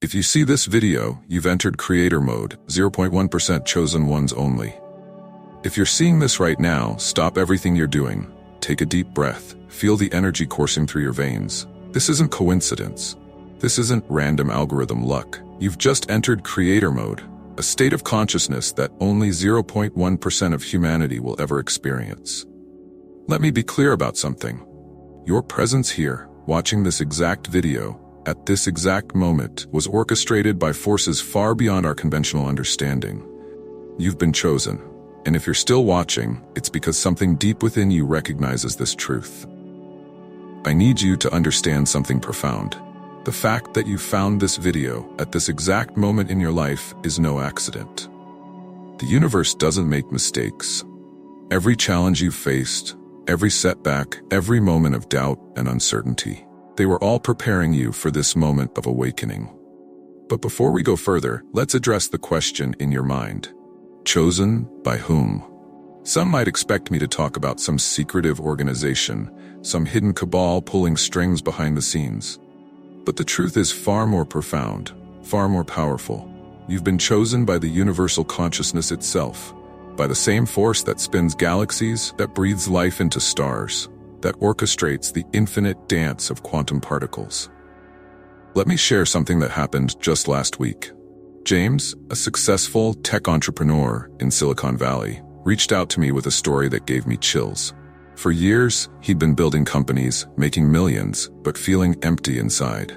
If you see this video, you've entered creator mode, 0.1% chosen ones only. If you're seeing this right now, stop everything you're doing. Take a deep breath. Feel the energy coursing through your veins. This isn't coincidence. This isn't random algorithm luck. You've just entered creator mode, a state of consciousness that only 0.1% of humanity will ever experience. Let me be clear about something. Your presence here, watching this exact video, at this exact moment, was orchestrated by forces far beyond our conventional understanding. You've been chosen, and if you're still watching, it's because something deep within you recognizes this truth. I need you to understand something profound. The fact that you found this video at this exact moment in your life is no accident. The universe doesn't make mistakes. Every challenge you faced, every setback, every moment of doubt and uncertainty, they were all preparing you for this moment of awakening. But before we go further, let's address the question in your mind. Chosen by whom? Some might expect me to talk about some secretive organization, some hidden cabal pulling strings behind the scenes. But the truth is far more profound, far more powerful. You've been chosen by the universal consciousness itself, by the same force that spins galaxies, that breathes life into stars, that orchestrates the infinite dance of quantum particles. Let me share something that happened just last week. James, a successful tech entrepreneur in Silicon Valley, reached out to me with a story that gave me chills. For years, he'd been building companies, making millions, but feeling empty inside.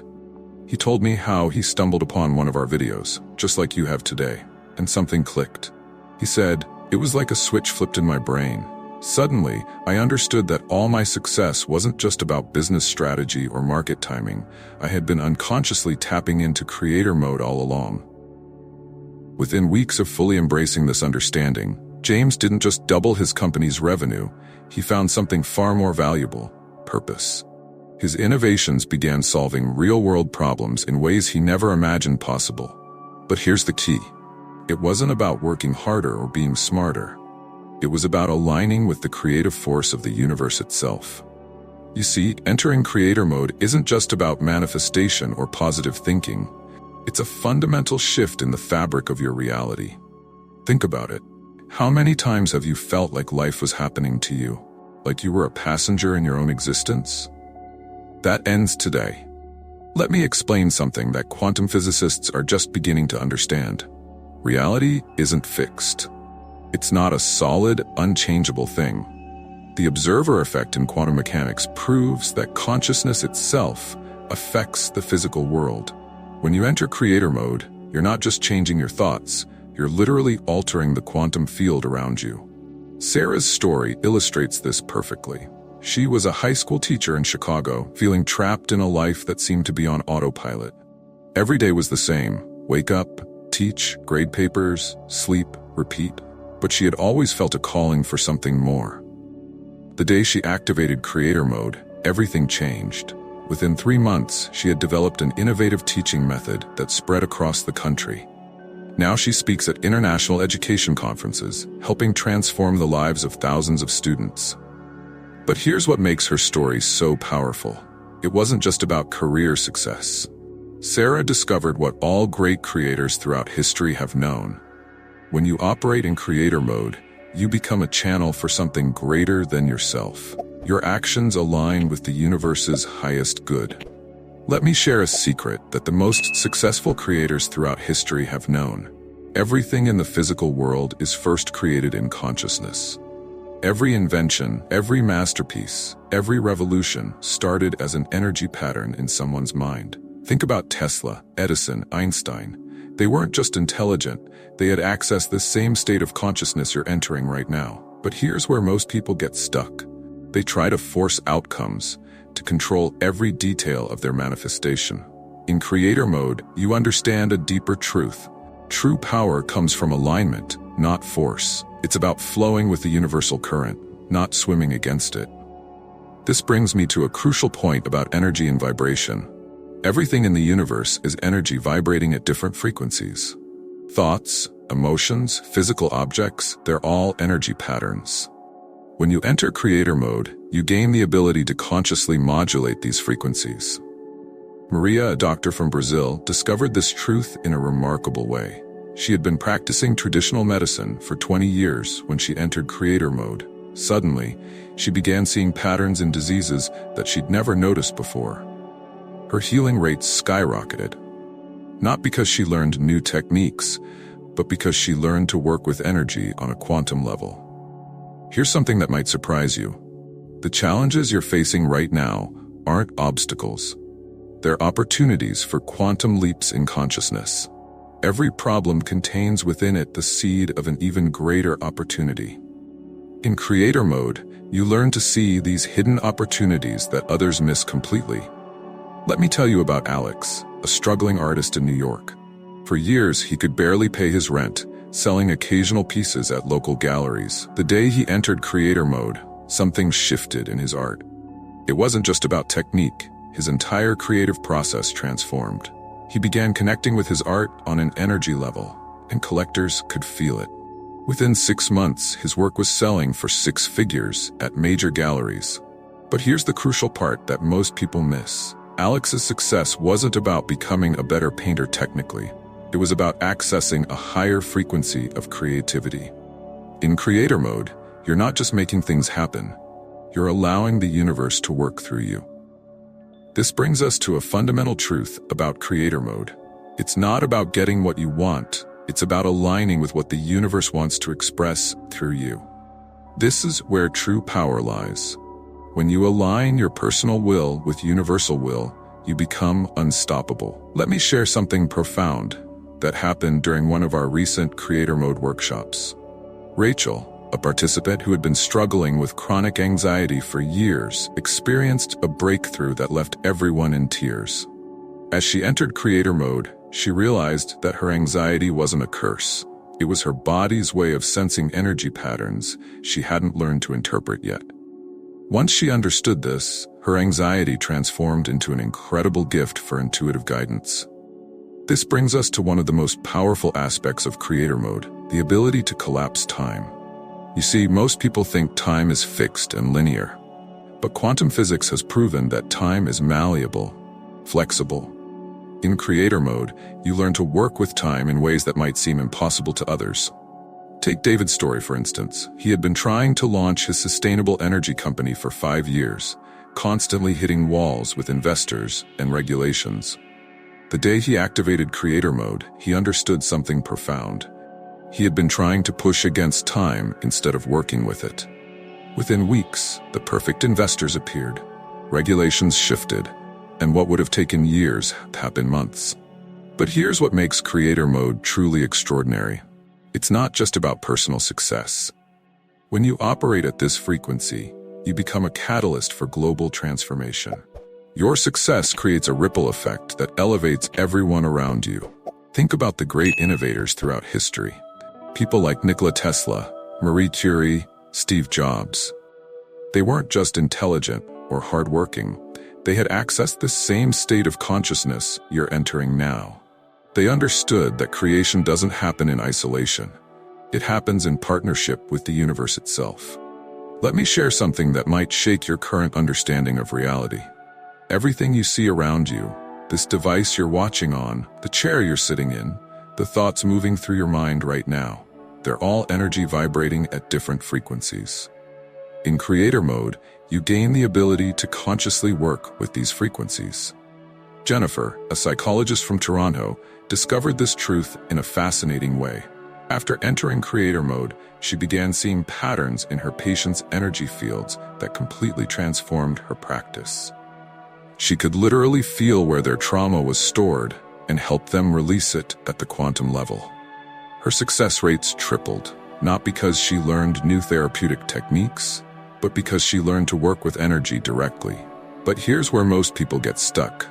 He told me how he stumbled upon one of our videos, just like you have today, and something clicked. He said, "It was like a switch flipped in my brain. Suddenly, I understood that all my success wasn't just about business strategy or market timing. I had been unconsciously tapping into creator mode all along." Within weeks of fully embracing this understanding, James didn't just double his company's revenue, he found something far more valuable: purpose. His innovations began solving real-world problems in ways he never imagined possible. But here's the key. It wasn't about working harder or being smarter. It was about aligning with the creative force of the universe itself. You see, entering creator mode isn't just about manifestation or positive thinking. It's a fundamental shift in the fabric of your reality. Think about it. How many times have you felt like life was happening to you? Like you were a passenger in your own existence? That ends today. Let me explain something that quantum physicists are just beginning to understand. Reality isn't fixed. It's not a solid, unchangeable thing. The observer effect in quantum mechanics proves that consciousness itself affects the physical world. When you enter creator mode, you're not just changing your thoughts, you're literally altering the quantum field around you. Sarah's story illustrates this perfectly. She was a high school teacher in Chicago, feeling trapped in a life that seemed to be on autopilot. Every day was the same: wake up, teach, grade papers, sleep, repeat. But she had always felt a calling for something more. The day she activated creator mode, everything changed. Within 3 months, she had developed an innovative teaching method that spread across the country. Now she speaks at international education conferences, helping transform the lives of thousands of students. But here's what makes her story so powerful. It wasn't just about career success. Sarah discovered what all great creators throughout history have known. When you operate in creator mode, you become a channel for something greater than yourself. Your actions align with the universe's highest good. Let me share a secret that the most successful creators throughout history have known. Everything in the physical world is first created in consciousness. Every invention, every masterpiece, every revolution started as an energy pattern in someone's mind. Think about Tesla, Edison, Einstein. They weren't just intelligent, they had accessed the same state of consciousness you're entering right now. But here's where most people get stuck. They try to force outcomes, to control every detail of their manifestation. In creator mode, you understand a deeper truth. True power comes from alignment, not force. It's about flowing with the universal current, not swimming against it. This brings me to a crucial point about energy and vibration. Everything in the universe is energy vibrating at different frequencies. Thoughts, emotions, physical objects, they're all energy patterns. When you enter creator mode, you gain the ability to consciously modulate these frequencies. Maria, a doctor from Brazil, discovered this truth in a remarkable way. She had been practicing traditional medicine for 20 years when she entered creator mode. Suddenly, she began seeing patterns in diseases that she'd never noticed before. Her healing rates skyrocketed. Not because she learned new techniques, but because she learned to work with energy on a quantum level. Here's something that might surprise you. The challenges you're facing right now aren't obstacles. They're opportunities for quantum leaps in consciousness. Every problem contains within it the seed of an even greater opportunity. In creator mode, you learn to see these hidden opportunities that others miss completely. Let me tell you about Alex, a struggling artist in New York. For years, he could barely pay his rent, selling occasional pieces at local galleries. The day he entered creator mode, something shifted in his art. It wasn't just about technique. His entire creative process transformed. He began connecting with his art on an energy level, and collectors could feel it. Within 6 months, his work was selling for 6 figures at major galleries. But here's the crucial part that most people miss. Alex's success wasn't about becoming a better painter technically. It was about accessing a higher frequency of creativity. In creator mode, you're not just making things happen. You're allowing the universe to work through you. This brings us to a fundamental truth about creator mode. It's not about getting what you want. It's about aligning with what the universe wants to express through you. This is where true power lies. When you align your personal will with universal will, you become unstoppable. Let me share something profound that happened during one of our recent creator mode workshops. Rachel, a participant who had been struggling with chronic anxiety for years, experienced a breakthrough that left everyone in tears. As she entered creator mode, she realized that her anxiety wasn't a curse. It was her body's way of sensing energy patterns she hadn't learned to interpret yet. Once she understood this, her anxiety transformed into an incredible gift for intuitive guidance. This brings us to one of the most powerful aspects of creator mode, the ability to collapse time. You see, most people think time is fixed and linear. But quantum physics has proven that time is malleable, flexible. In creator mode, you learn to work with time in ways that might seem impossible to others. Take David's story, for instance. He had been trying to launch his sustainable energy company for 5 years, constantly hitting walls with investors and regulations. The day he activated creator mode, he understood something profound. He had been trying to push against time instead of working with it. Within weeks, the perfect investors appeared. Regulations shifted, and what would have taken years happened months. But here's what makes creator mode truly extraordinary. It's not just about personal success. When you operate at this frequency, you become a catalyst for global transformation. Your success creates a ripple effect that elevates everyone around you. Think about the great innovators throughout history. People like Nikola Tesla, Marie Curie, Steve Jobs. They weren't just intelligent or hardworking. They had accessed the same state of consciousness you're entering now. They understood that creation doesn't happen in isolation. It happens in partnership with the universe itself. Let me share something that might shake your current understanding of reality. Everything you see around you, this device you're watching on, the chair you're sitting in, the thoughts moving through your mind right now, they're all energy vibrating at different frequencies. In creator mode, you gain the ability to consciously work with these frequencies. Jennifer, a psychologist from Toronto, discovered this truth in a fascinating way. After entering creator mode, she began seeing patterns in her patients' energy fields that completely transformed her practice. She could literally feel where their trauma was stored and help them release it at the quantum level. Her success rates tripled, not because she learned new therapeutic techniques, but because she learned to work with energy directly. But here's where most people get stuck.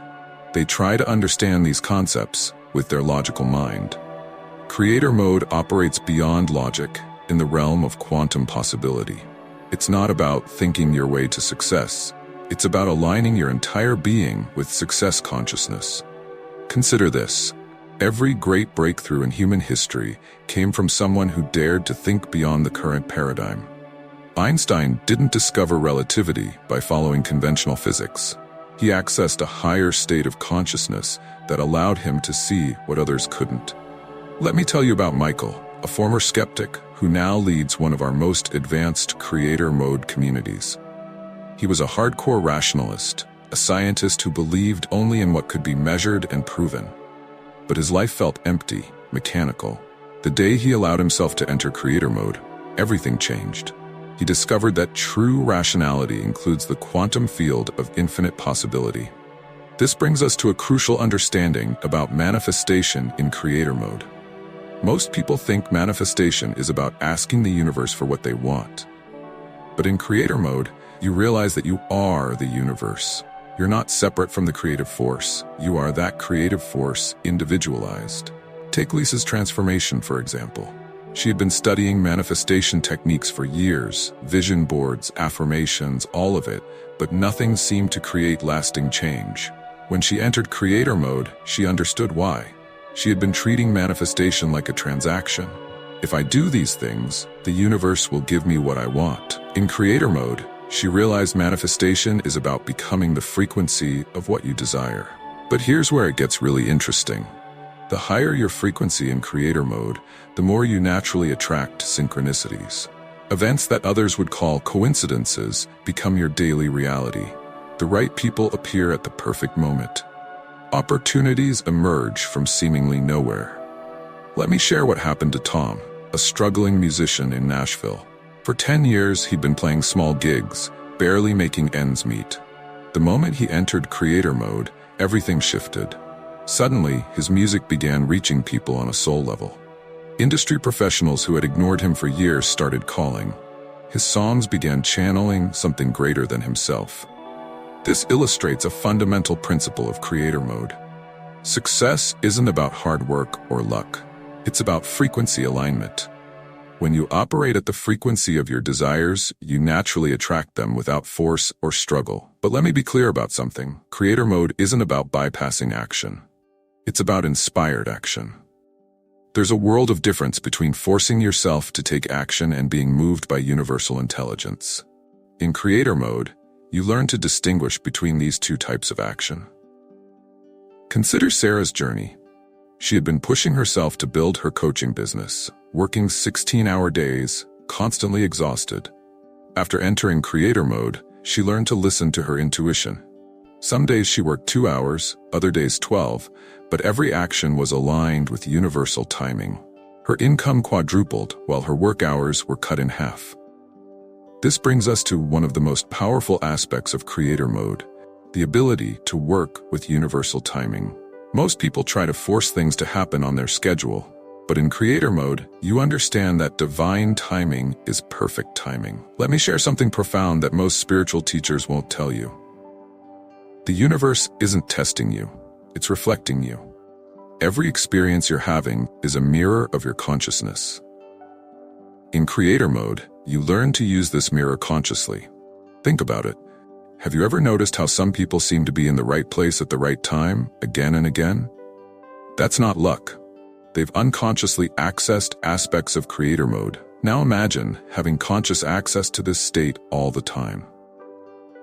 They try to understand these concepts with their logical mind. Creator mode operates beyond logic in the realm of quantum possibility. It's not about thinking your way to success. It's about aligning your entire being with success consciousness. Consider this. Every great breakthrough in human history came from someone who dared to think beyond the current paradigm. Einstein didn't discover relativity by following conventional physics. He accessed a higher state of consciousness that allowed him to see what others couldn't. Let me tell you about Michael, a former skeptic who now leads one of our most advanced creator mode communities. He was a hardcore rationalist, a scientist who believed only in what could be measured and proven. But his life felt empty, mechanical. The day he allowed himself to enter creator mode, everything changed. He discovered that true rationality includes the quantum field of infinite possibility. This brings us to a crucial understanding about manifestation in creator mode. Most people think manifestation is about asking the universe for what they want. But in creator mode, you realize that you are the universe. You're not separate from the creative force. You are that creative force individualized. Take Lisa's transformation, for example. She had been studying manifestation techniques for years, vision boards, affirmations, all of it, but nothing seemed to create lasting change. When she entered creator mode, she understood why. She had been treating manifestation like a transaction. If I do these things, the universe will give me what I want. In creator mode, she realized manifestation is about becoming the frequency of what you desire. But here's where it gets really interesting. The higher your frequency in creator mode, the more you naturally attract synchronicities. Events that others would call coincidences become your daily reality. The right people appear at the perfect moment. Opportunities emerge from seemingly nowhere. Let me share what happened to Tom, a struggling musician in Nashville. For 10 years, he'd been playing small gigs, barely making ends meet. The moment he entered creator mode, everything shifted. Suddenly, his music began reaching people on a soul level. Industry professionals who had ignored him for years started calling. His songs began channeling something greater than himself. This illustrates a fundamental principle of creator mode. Success isn't about hard work or luck. It's about frequency alignment. When you operate at the frequency of your desires, you naturally attract them without force or struggle. But let me be clear about something. Creator mode isn't about bypassing action. It's about inspired action. There's a world of difference between forcing yourself to take action and being moved by universal intelligence. In creator mode, you learn to distinguish between these two types of action. Consider Sarah's journey. She had been pushing herself to build her coaching business, working 16-hour days, constantly exhausted. After entering creator mode, she learned to listen to her intuition. Some days she worked 2 hours, other days 12, but every action was aligned with universal timing. Her income quadrupled while her work hours were cut in half. This brings us to one of the most powerful aspects of creator mode, the ability to work with universal timing. Most people try to force things to happen on their schedule, but in creator mode, you understand that divine timing is perfect timing. Let me share something profound that most spiritual teachers won't tell you. The universe isn't testing you, it's reflecting you. Every experience you're having is a mirror of your consciousness. In creator mode, you learn to use this mirror consciously. Think about it. Have you ever noticed how some people seem to be in the right place at the right time, again and again? That's not luck. They've unconsciously accessed aspects of creator mode. Now imagine having conscious access to this state all the time.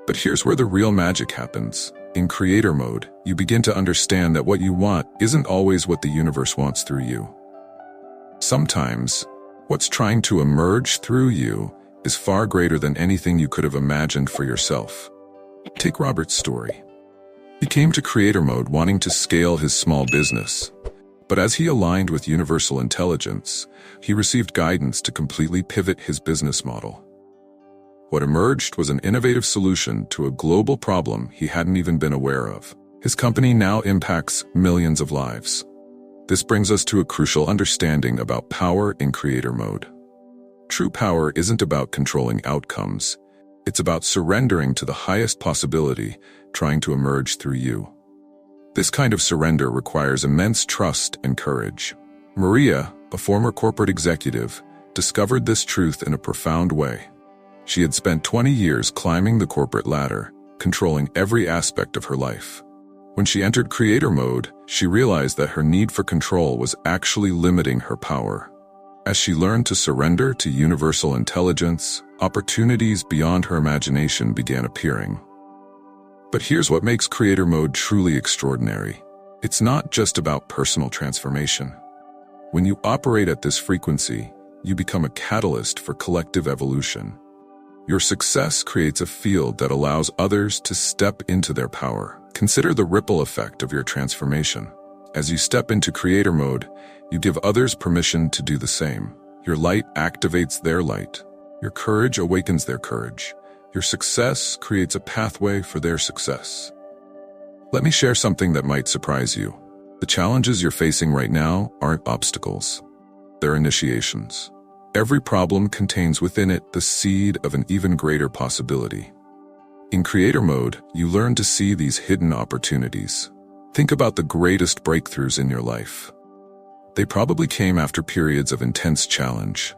But here's where the real magic happens. In creator mode, you begin to understand that what you want isn't always what the universe wants through you. Sometimes, what's trying to emerge through you is far greater than anything you could have imagined for yourself. Take Robert's story. He came to creator mode wanting to scale his small business. But as he aligned with universal intelligence, he received guidance to completely pivot his business model. What emerged was an innovative solution to a global problem he hadn't even been aware of. His company now impacts millions of lives. This brings us to a crucial understanding about power in creator mode. True power isn't about controlling outcomes. It's about surrendering to the highest possibility, trying to emerge through you. This kind of surrender requires immense trust and courage. Maria, a former corporate executive, discovered this truth in a profound way. She had spent 20 years climbing the corporate ladder, controlling every aspect of her life. When she entered creator mode, she realized that her need for control was actually limiting her power. As she learned to surrender to universal intelligence, opportunities beyond her imagination began appearing. But here's what makes creator mode truly extraordinary. It's not just about personal transformation. When you operate at this frequency, you become a catalyst for collective evolution. Your success creates a field that allows others to step into their power. Consider the ripple effect of your transformation. As you step into creator mode, you give others permission to do the same. Your light activates their light. Your courage awakens their courage. Your success creates a pathway for their success. Let me share something that might surprise you. The challenges you're facing right now aren't obstacles. They're initiations. Every problem contains within it the seed of an even greater possibility. In creator mode, you learn to see these hidden opportunities. Think about the greatest breakthroughs in your life. They probably came after periods of intense challenge.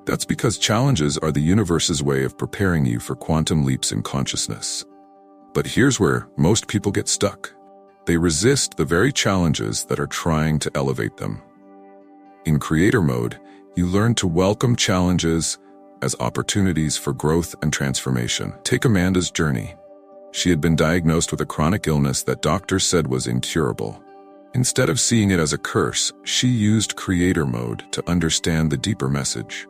That's because challenges are the universe's way of preparing you for quantum leaps in consciousness. But here's where most people get stuck. They resist the very challenges that are trying to elevate them. In creator mode, you learn to welcome challenges as opportunities for growth and transformation. Take Amanda's journey. She had been diagnosed with a chronic illness that doctors said was incurable. Instead of seeing it as a curse, she used creator mode to understand the deeper message.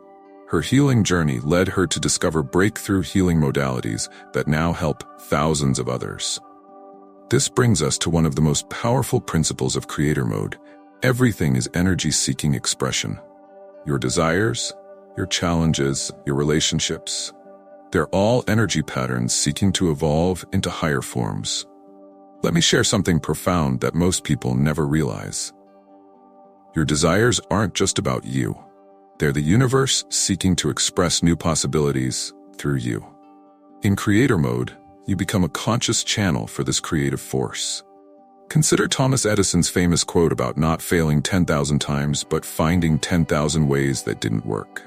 Her healing journey led her to discover breakthrough healing modalities that now help thousands of others. This brings us to one of the most powerful principles of creator mode. Everything is energy-seeking expression. Your desires, your challenges, your relationships, they're all energy patterns seeking to evolve into higher forms. Let me share something profound that most people never realize. Your desires aren't just about you. They're the universe seeking to express new possibilities through you. In creator mode, you become a conscious channel for this creative force. Consider Thomas Edison's famous quote about not failing 10,000 times but finding 10,000 ways that didn't work.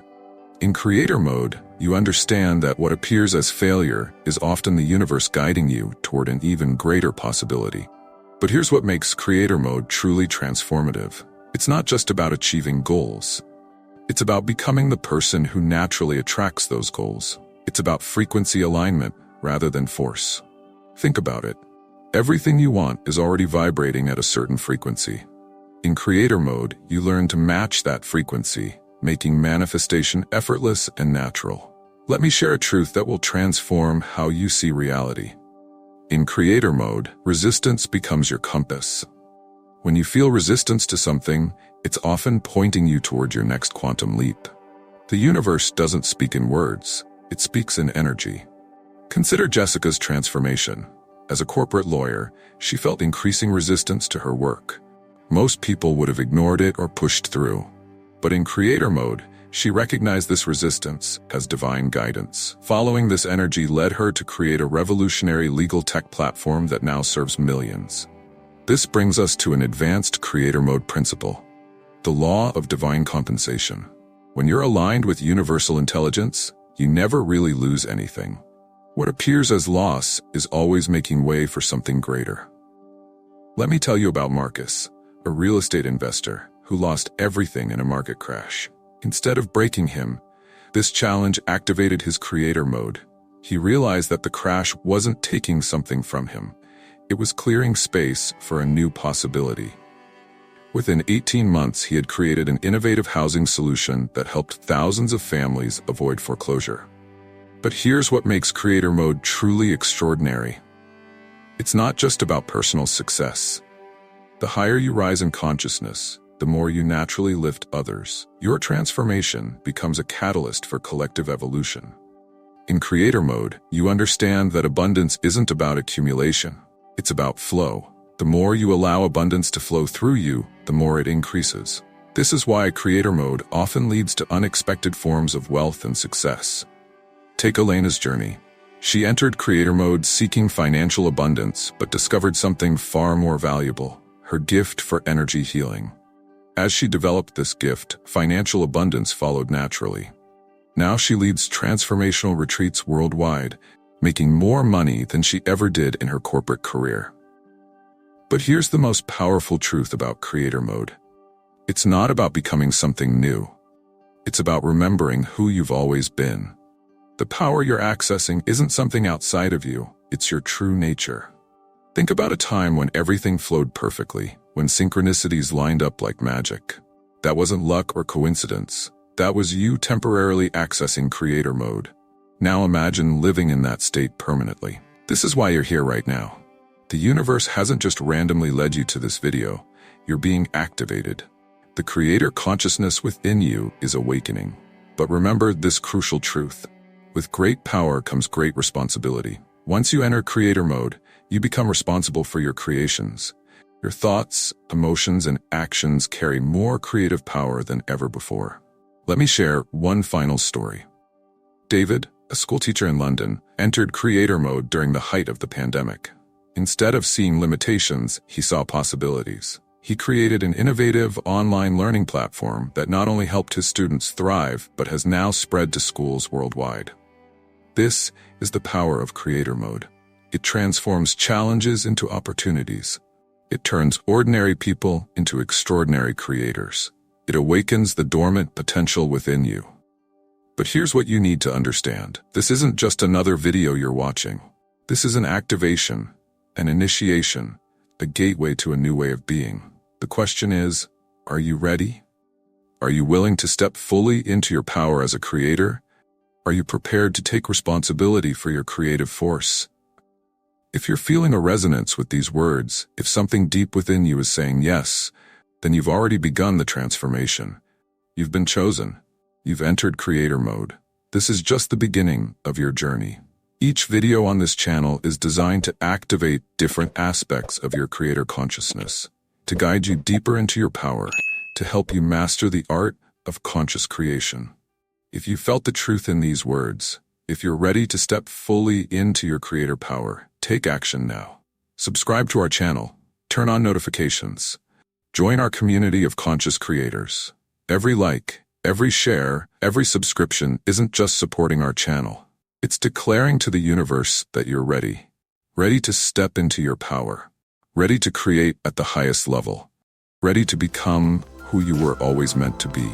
In creator mode, you understand that what appears as failure is often the universe guiding you toward an even greater possibility. But here's what makes creator mode truly transformative. It's not just about achieving goals. It's about becoming the person who naturally attracts those goals. It's about frequency alignment rather than force. Think about it. Everything you want is already vibrating at a certain frequency. In creator mode, you learn to match that frequency, making manifestation effortless and natural. Let me share a truth that will transform how you see reality. In creator mode, resistance becomes your compass. When you feel resistance to something, it's often pointing you toward your next quantum leap. The universe doesn't speak in words, it speaks in energy. Consider Jessica's transformation. As a corporate lawyer, she felt increasing resistance to her work. Most people would have ignored it or pushed through. But in creator mode, she recognized this resistance as divine guidance. Following this energy led her to create a revolutionary legal tech platform that now serves millions. This brings us to an advanced creator mode principle. The law of divine compensation. When you're aligned with universal intelligence, you never really lose anything. What appears as loss is always making way for something greater. Let me tell you about Marcus, a real estate investor who lost everything in a market crash. Instead of breaking him, this challenge activated his creator mode. He realized that the crash wasn't taking something from him. It was clearing space for a new possibility. Within 18 months, he had created an innovative housing solution that helped thousands of families avoid foreclosure. But here's what makes creator mode truly extraordinary. It's not just about personal success. The higher you rise in consciousness, the more you naturally lift others. Your transformation becomes a catalyst for collective evolution. In creator mode, you understand that abundance isn't about accumulation. It's about flow. The more you allow abundance to flow through you, the more it increases. This is why creator mode often leads to unexpected forms of wealth and success. Take Elena's journey. She entered creator mode seeking financial abundance, but discovered something far more valuable: her gift for energy healing. As she developed this gift, financial abundance followed naturally. Now she leads transformational retreats worldwide, making more money than she ever did in her corporate career. But here's the most powerful truth about creator mode. It's not about becoming something new. It's about remembering who you've always been. The power you're accessing isn't something outside of you. It's your true nature. Think about a time when everything flowed perfectly, when synchronicities lined up like magic. That wasn't luck or coincidence. That was you temporarily accessing creator mode. Now imagine living in that state permanently. This is why you're here right now. The universe hasn't just randomly led you to this video. You're being activated. The creator consciousness within you is awakening. But remember this crucial truth. With great power comes great responsibility. Once you enter creator mode, you become responsible for your creations. Your thoughts, emotions, and actions carry more creative power than ever before. Let me share one final story. David, a schoolteacher in London, entered creator mode during the height of the pandemic. Instead of seeing limitations, he saw possibilities. He created an innovative online learning platform that not only helped his students thrive, but has now spread to schools worldwide. This is the power of creator mode. It transforms challenges into opportunities. It turns ordinary people into extraordinary creators. It awakens the dormant potential within you. But here's what you need to understand. This isn't just another video you're watching. This is an activation, an initiation, a gateway to a new way of being. The question is, are you ready? Are you willing to step fully into your power as a creator? Are you prepared to take responsibility for your creative force? If you're feeling a resonance with these words, if something deep within you is saying yes, then you've already begun the transformation. You've been chosen. You've entered creator mode. This is just the beginning of your journey. Each video on this channel is designed to activate different aspects of your creator consciousness, to guide you deeper into your power, to help you master the art of conscious creation. If you felt the truth in these words, if you're ready to step fully into your creator power, take action now. Subscribe to our channel, turn on notifications, join our community of conscious creators. Every like, every share, every subscription isn't just supporting our channel. It's declaring to the universe that you're ready. Ready to step into your power. Ready to create at the highest level. Ready to become who you were always meant to be.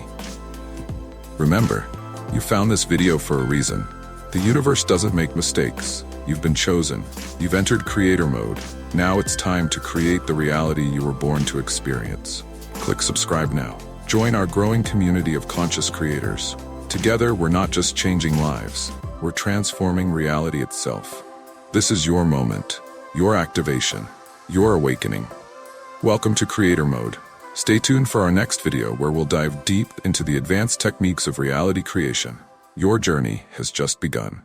Remember, you found this video for a reason. The universe doesn't make mistakes. You've been chosen. You've entered creator mode. Now it's time to create the reality you were born to experience. Click subscribe now. Join our growing community of conscious creators. Together, we're not just changing lives. We're transforming reality itself. This is your moment, your activation, your awakening. Welcome to creator mode. Stay tuned for our next video where we'll dive deep into the advanced techniques of reality creation. Your journey has just begun.